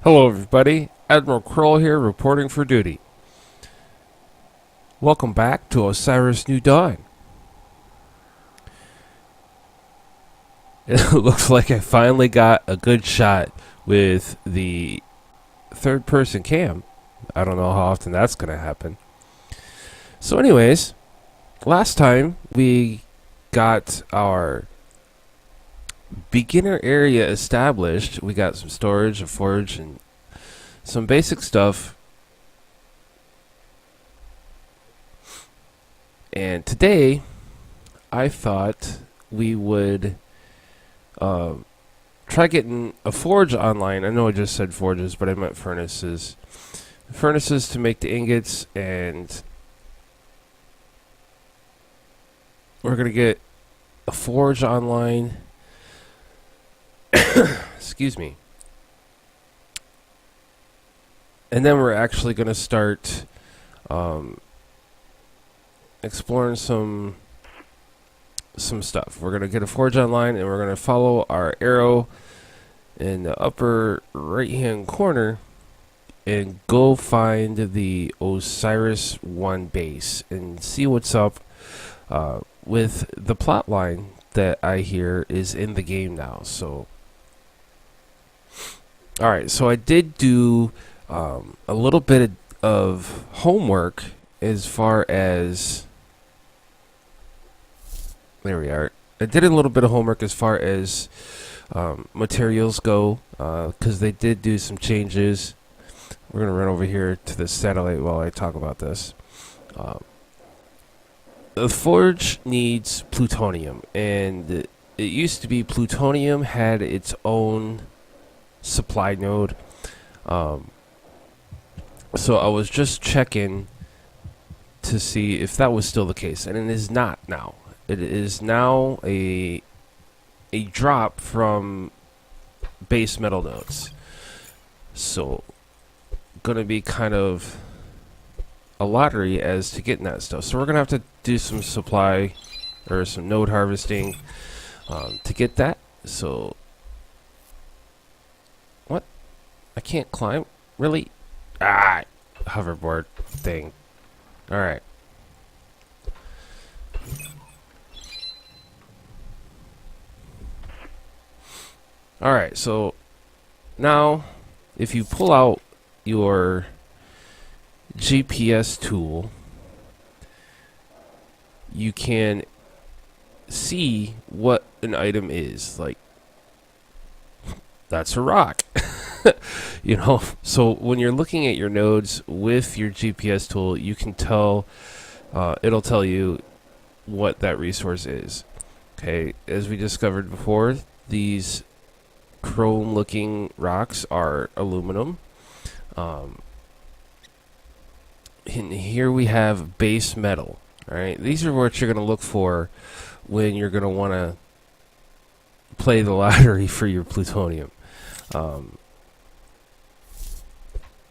Hello everybody, AdmiralKrull here reporting for duty. Welcome back to Osiris New Dawn. It looks like I finally got a good shot with the third person cam. I don't know how often that's going to happen. So anyways, last time we got our beginner area established. We got some storage, a forge, and some basic stuff. And today, I thought we would try getting a forge online. I know I just said forges, but I meant furnaces. Furnaces to make the ingots, and we're going to get a forge online. Excuse me. And then we're actually going to start exploring some stuff. We're going to get a forge online, and we're going to follow our arrow in the upper right hand corner and go find the Osiris 1 base and see what's up with the plot line that I hear is in the game now. So alright, so I did do a little bit of homework as far as... There we are. I did a little bit of homework as far as materials go, because they did do some changes. We're going to run over here to the satellite while I talk about this. The forge needs plutonium, and it used to be plutonium had its own supply node. So I was just checking to see if that was still the case, and it is not now. It is now a drop from base metal nodes. So gonna be kind of a lottery as to getting that stuff. So we're gonna have to do some supply or some node harvesting to get that. So what? I can't climb? Really? Ah, hoverboard thing. Alright. Alright, so now if you pull out your GPS tool, you can see what an item is. Like, that's a rock. You know, so when you're looking at your nodes with your GPS tool, you can tell, it'll tell you what that resource is. Okay, as we discovered before, these chrome looking rocks are aluminum. And here we have base metal. Alright, these are what you're going to look for when you're going to want to play the lottery for your plutonium.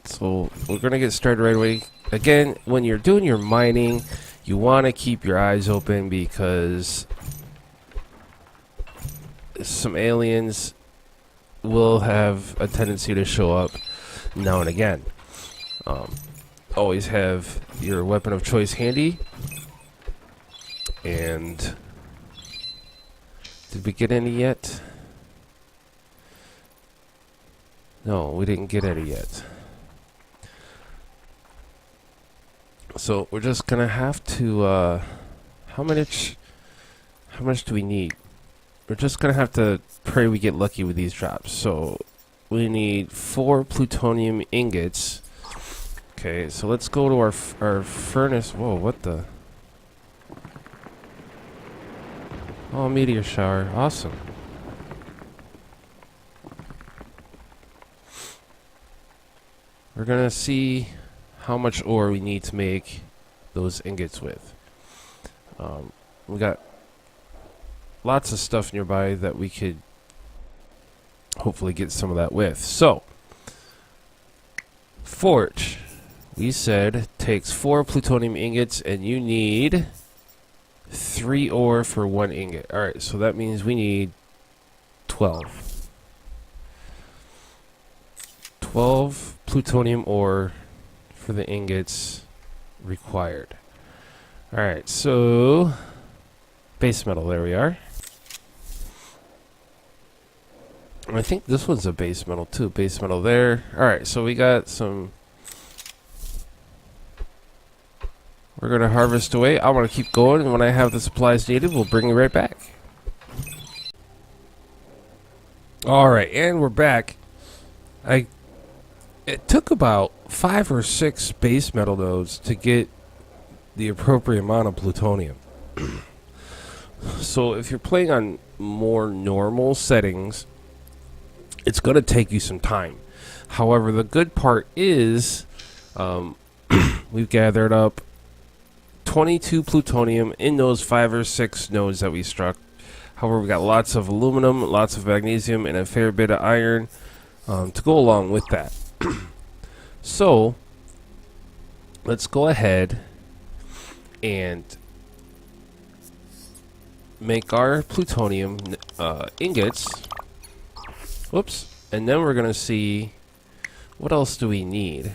So we're going to get started right away. Again, when you're doing your mining, you want to keep your eyes open because some aliens will have a tendency to show up now and again. Always have your weapon of choice handy. And did we get any yet? No, we didn't get any yet. So we're just gonna have to how much do we need? We're just gonna have to pray we get lucky with these drops. So we need 4 plutonium ingots. Okay, so let's go to our furnace. Whoa, what the? Oh, meteor shower. Awesome. We're gonna see how much ore we need to make those ingots with. We got lots of stuff nearby that we could hopefully get some of that with. So, forge. We said takes 4 plutonium ingots, and you need 3 ore for 1 ingot. Alright, so that means we need 12. 12 plutonium ore for the ingots required. Alright, so base metal, there we are. And I think this one's a base metal too. Base metal there. Alright, so we got some. We're going to harvest away. I want to keep going, and when I have the supplies needed, we'll bring you right back. Alright, and we're back. It took about 5 or 6 base metal nodes to get the appropriate amount of plutonium. So if you're playing on more normal settings, it's going to take you some time. However, the good part is we've gathered up 22 plutonium in those 5 or 6 nodes that we struck. However, we got lots of aluminum, lots of magnesium, and a fair bit of iron to go along with that. So let's go ahead and make our plutonium ingots. Whoops. And then we're going to see what else do we need.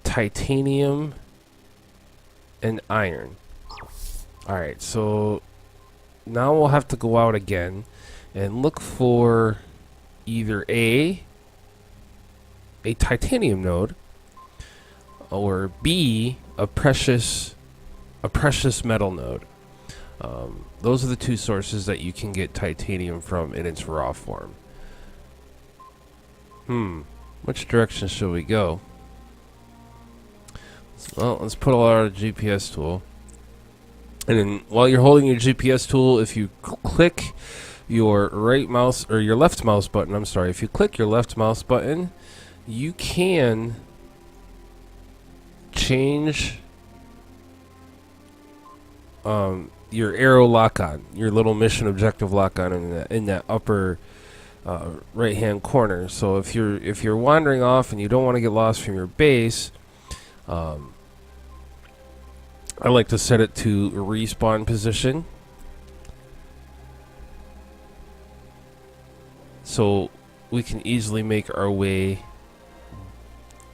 Titanium and iron. Alright, so now we'll have to go out again and look for either a titanium node, or B, a precious metal node. Those are the two sources that you can get titanium from in its raw form. Which direction should we go? Well, let's put our GPS tool. And then while you're holding your GPS tool, if you click your right mouse, or your left mouse button, I'm sorry, if you click your left mouse button, you can change your arrow lock-on, your little mission objective lock-on in that upper right hand corner. So if you're wandering off and you don't want to get lost from your base, I like to set it to respawn position, so we can easily make our way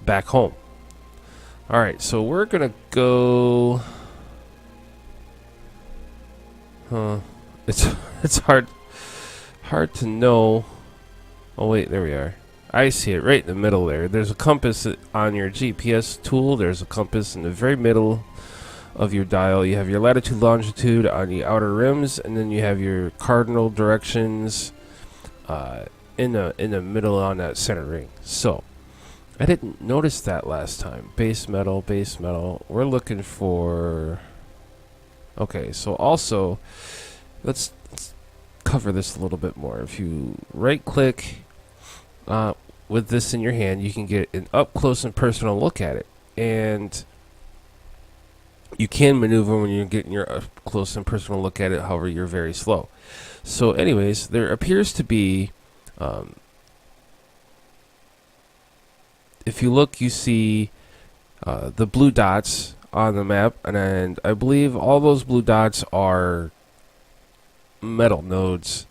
back home. Alright, so we're gonna go. It's hard to know. Oh wait, there we are. I see it right in the middle there. There's a compass on your GPS tool. There's a compass in the very middle of your dial. You have your latitude, longitude on the outer rims, and then you have your cardinal directions in the middle on that center ring. So I didn't notice that last time. Base metal, base metal. We're looking for. Okay, so also let's cover this a little bit more. If you right click with this in your hand, you can get an up close and personal look at it, and you can maneuver when you're getting your up close and personal look at it. However, you're very slow. So anyways, there appears to be if you look, you see the blue dots on the map, and I believe all those blue dots are metal nodes,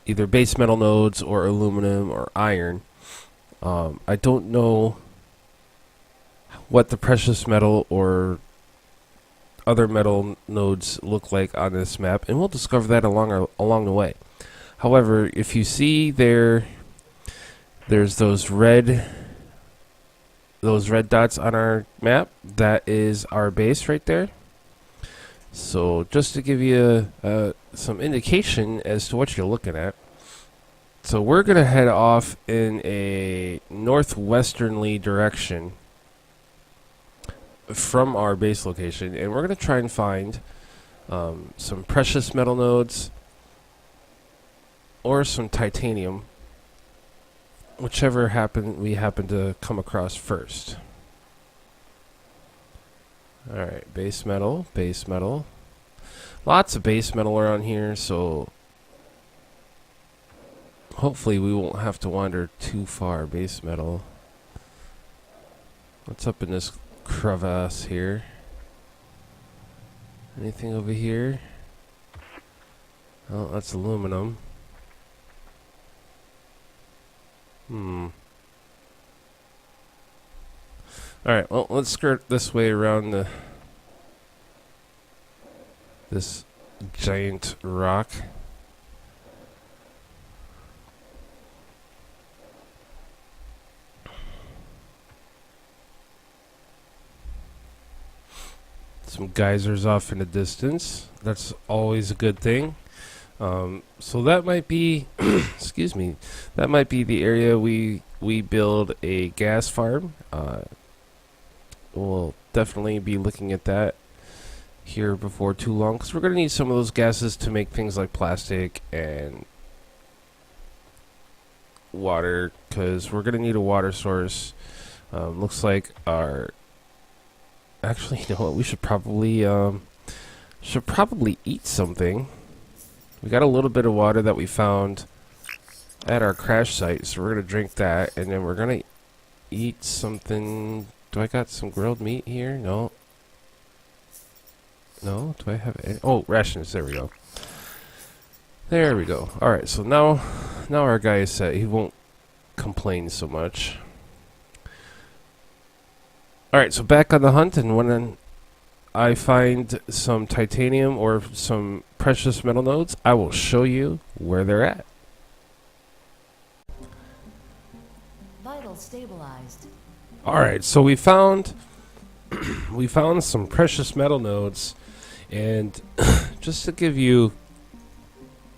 either base metal nodes or aluminum or iron. I don't know what the precious metal or other metal nodes look like on this map, and we'll discover that along the way. However, if you see there's those red dots on our map, that is our base right there. So just to give you some indication as to what you're looking at, so we're going to head off in a northwesternly direction from our base location, and we're going to try and find some precious metal nodes or some titanium, whichever we happen to come across first. Alright, base metal, base metal. Lots of base metal around here, so hopefully we won't have to wander too far. Base metal. What's up in this crevasse here? Anything over here? Oh, that's aluminum. Alright, well, let's skirt this way around this giant rock. Some geysers off in the distance. That's always a good thing. So that might be, excuse me, that might be the area we build a gas farm. We'll definitely be looking at that here before too long, because we're going to need some of those gases to make things like plastic and water, because we're going to need a water source. Looks like our... Actually, you know what? We should probably eat something. We got a little bit of water that we found at our crash site, so we're going to drink that, and then we're going to eat something. Do I got some grilled meat here? No. No? Do I have any? Oh, rations. There we go. There we go. Alright, so now our guy is set. He won't complain so much. Alright, so back on the hunt, and when I find some titanium or some precious metal nodes, I will show you where they're at. Vital stabilized. Alright, so we found some precious metal nodes, and just to give you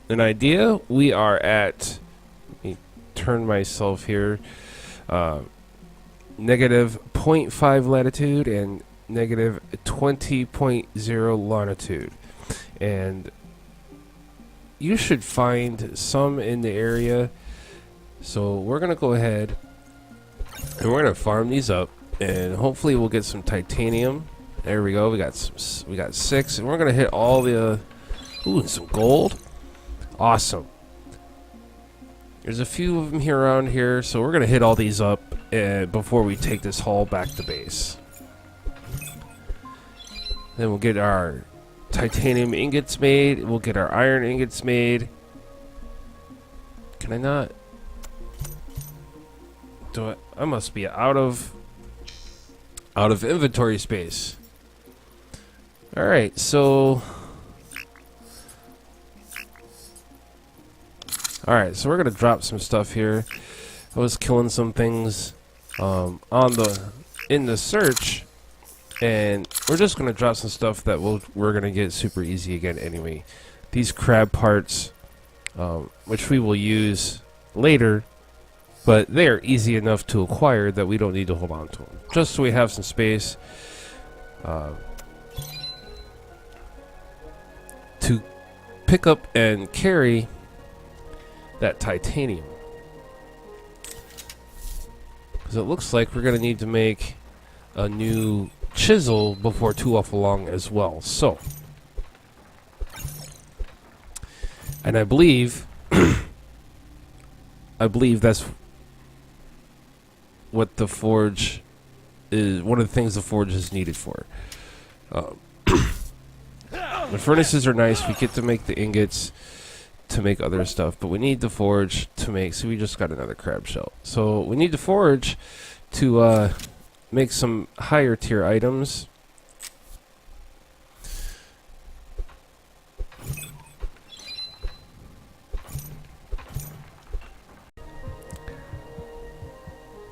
an idea, we are at, let me turn myself here, negative 0.5 latitude and negative 20.0 longitude, and you should find some in the area. So we're gonna go ahead and we're gonna farm these up, and hopefully we'll get some titanium. There we go. We got 6, and we're gonna hit all the and some gold. Awesome. There's a few of them here around here, so we're gonna hit all these up before we take this haul back to base. Then we'll get our titanium ingots made. We'll get our iron ingots made. Can I not? I must be out of inventory space. All right, so. Alright, so we're gonna drop some stuff here. I was killing some things in the search, and we're just gonna drop some stuff that we're gonna get super easy again anyway. These crab parts, which we will use later, but they are easy enough to acquire that we don't need to hold on to them. Just so we have some space to pick up and carry that titanium, because it looks like we're going to need to make a new chisel before too awful long as well. So, and I believe that's what the forge is. One of the things the forge is needed for. The furnaces are nice. We get to make the ingots to make other stuff, but we need the forge to make. So we just got another crab shell. So we need the forge to make some higher tier items.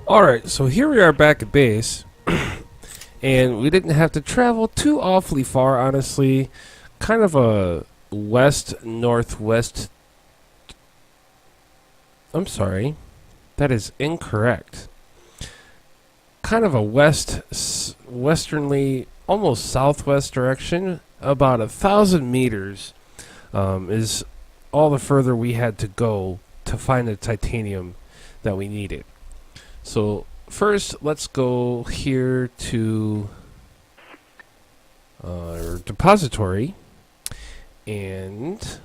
Alright, so here we are back at base. And we didn't have to travel too awfully far, honestly. Kind of a west-northwest. I'm sorry. That is incorrect. Kind of a westernly, almost southwest direction. About 1,000 meters is all the further we had to go to find the titanium that we needed. So first, let's go here to our depository, and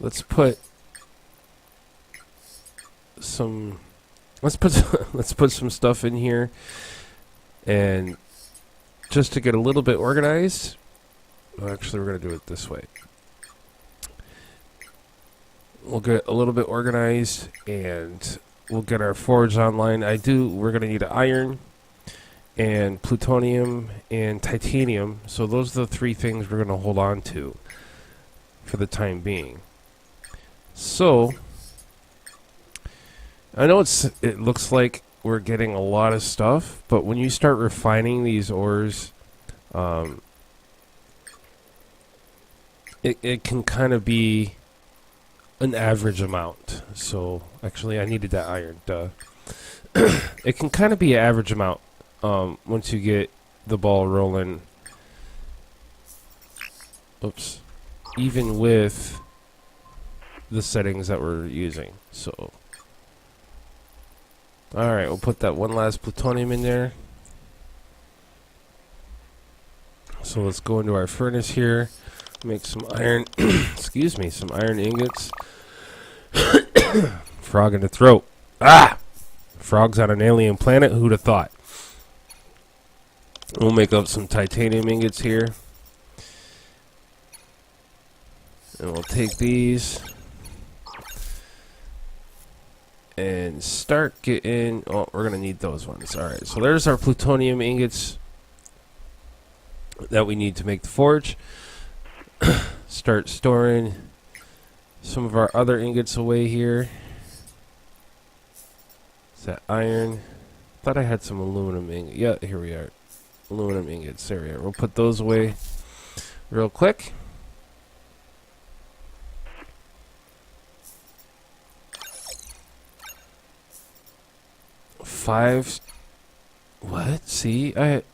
let's put some stuff in here, and just to get a little bit organized. Well, actually, we're gonna do it this way. we'll get a little bit organized, and we'll get our forge online. We're going to need iron and plutonium and titanium. So those are the three things we're going to hold on to for the time being. So I know it looks like we're getting a lot of stuff, but when you start refining these ores, it can kind of be an average amount. So actually, I needed that iron. Duh. It can kind of be an average amount once you get the ball rolling. Oops. Even with the settings that we're using. So, alright, we'll put that one last plutonium in there. So let's go into our furnace here. Make some iron, excuse me, some iron ingots. Frog in the throat. Ah! Frogs on an alien planet, who'd have thought? We'll make up some titanium ingots here. And we'll take these and start getting... Oh, we're going to need those ones. Alright, so there's our plutonium ingots that we need to make the forge. Start storing some of our other ingots away here. Is that iron? Thought I had some aluminum ingots. Yeah, here we are. Aluminum ingots. There we are. We'll put those away real quick. Five. What? See? Alright,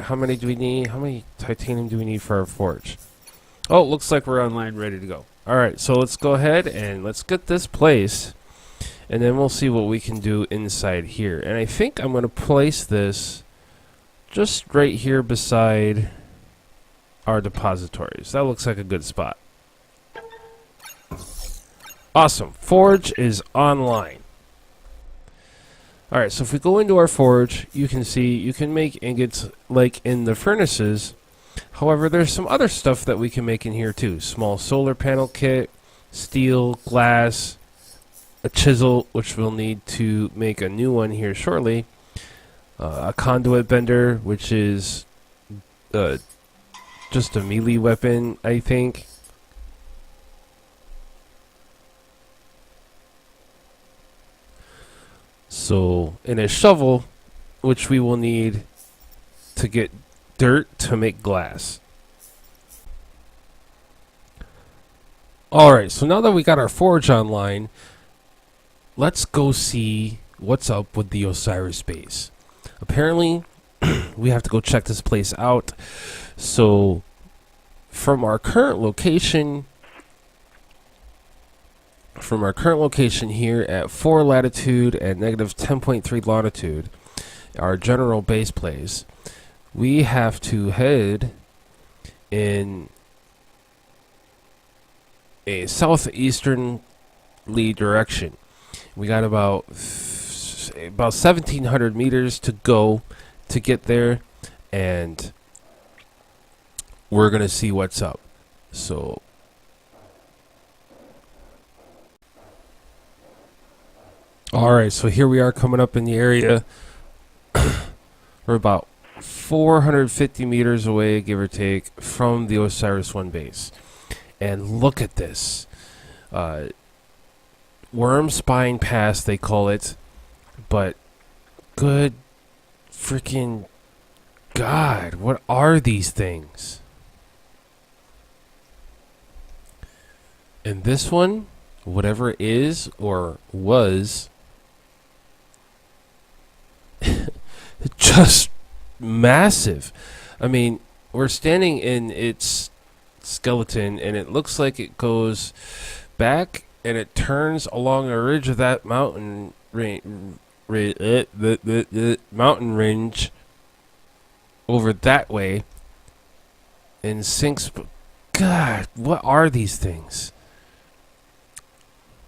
how many do we need? How many titanium do we need for our forge? Oh, looks like we're online, ready to go. Alright, so let's go ahead and let's get this place, and then we'll see what we can do inside here. And I think I'm going to place this just right here beside our depositories. That looks like a good spot. Awesome. Forge is online. Alright, so if we go into our forge, you can see you can make ingots like in the furnaces. However, there's some other stuff that we can make in here too. Small solar panel kit, steel, glass, a chisel, which we'll need to make a new one here shortly. A conduit bender, which is just a melee weapon, I think. So, and a shovel, which we will need to get dirt to make glass. Alright, so now that we got our forge online, let's go see what's up with the Osiris base. Apparently, we have to go check this place out. So, from our current location here at 4 latitude and negative 10.3 longitude, our general base place, we have to head in a southeasternly direction. We got about 1,700 meters to go to get there, and we're gonna see what's up. So alright, so here we are coming up in the area. We're about 450 meters away, give or take, from the Osiris 1 base. And look at this. Worm Spine Pass, they call it. But good freaking God, what are these things? And this one, whatever it is or was, just massive. I mean, we're standing in its skeleton, and it looks like it goes back and it turns along a ridge of that mountain mountain range over that way and sinks. God, what are these things?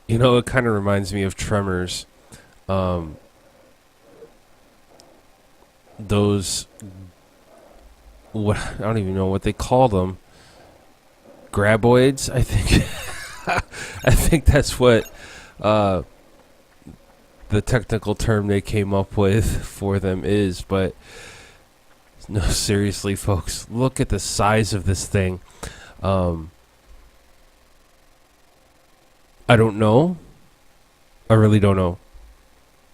You know, it kind of reminds me of Tremors. Those, what, I don't even know what they call them. Graboids, I think. I think that's what the technical term they came up with for them is. But no, seriously, folks, look at the size of this thing. I don't know. I really don't know.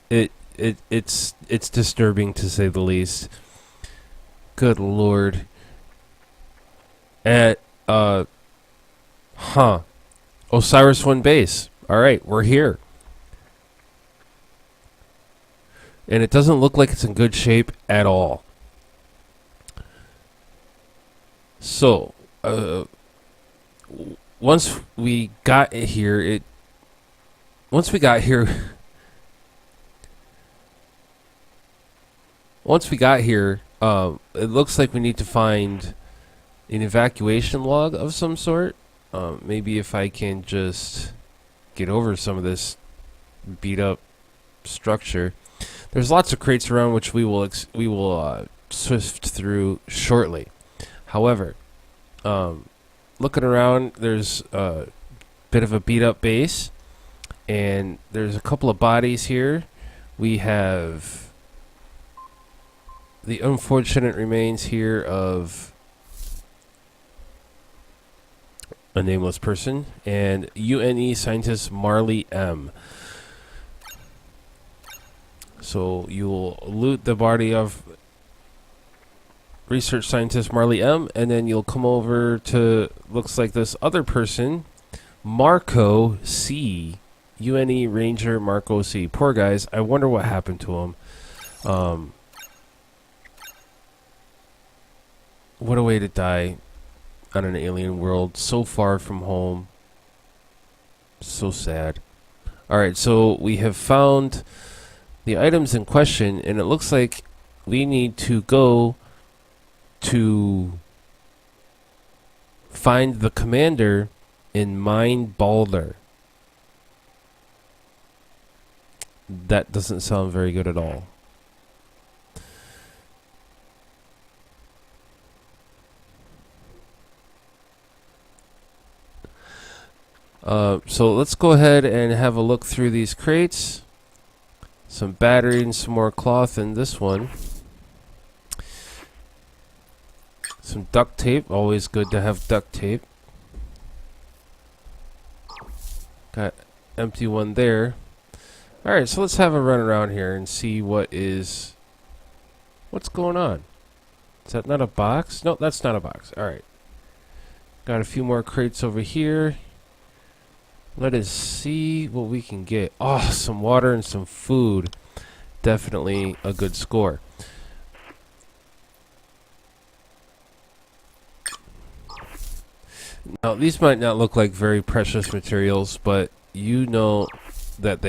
It's disturbing to say the least. Good Lord. Osiris 1 base. Alright, we're here. And it doesn't look like it's in good shape at all. So, once we got here, it looks like we need to find an evacuation log of some sort. Maybe if I can just get over some of this beat up structure. There's lots of crates around which we will swift through shortly. However, looking around, there's a bit of a beat up base, and there's a couple of bodies here. We have the unfortunate remains here of a nameless person and UNE scientist Marley M. So you'll loot the body of research scientist Marley M, and then you'll come over to, looks like this other person, Marco C. UNE Ranger Marco C. Poor guys, I wonder what happened to him. What a way to die on an alien world, so far from home. So sad. Alright, so we have found the items in question, and it looks like we need to go to find the commander in Mine Balder. That doesn't sound very good at all. So let's go ahead and have a look through these crates. Some battery and some more cloth in this one. Some duct tape, always good to have duct tape. Got empty one there. Alright, so let's have a run around here and see what's going on. Is that not a box? No, that's not a box. Alright. Got a few more crates over here. Let us see what we can get. Oh, some water and some food. Definitely a good score. Now, these might not look like very precious materials, but you know that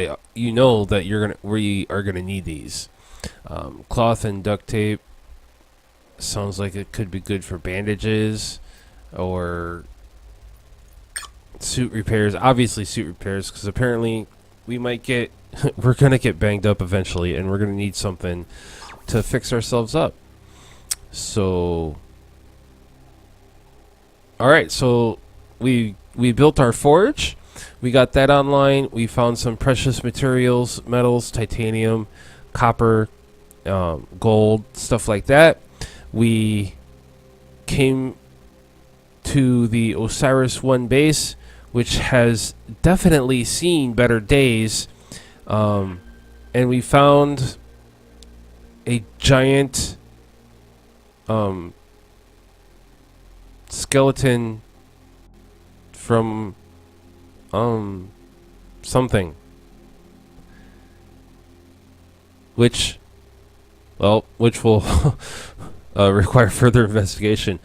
we are gonna need these. Cloth and duct tape sounds like it could be good for bandages or suit repairs. Obviously suit repairs, because apparently we might get we're gonna get banged up eventually, and we're gonna need something to fix ourselves up. So alright, so we built our forge. We got that online. We found some precious materials, metals, titanium, copper, gold, stuff like that. We came to the Osiris 1 base, which has definitely seen better days. And we found a giant skeleton from something, which will require further investigation.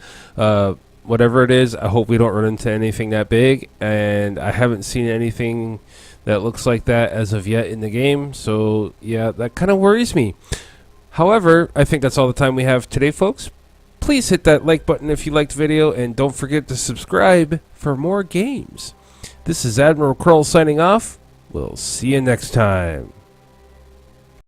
Whatever it is, I hope we don't run into anything that big, and I haven't seen anything that looks like that as of yet in the game, so yeah, that kind of worries me. However, I think that's all the time we have today, folks. Please hit that like button if you liked the video, and don't forget to subscribe for more games. This is AdmiralKrull signing off. We'll see you next time.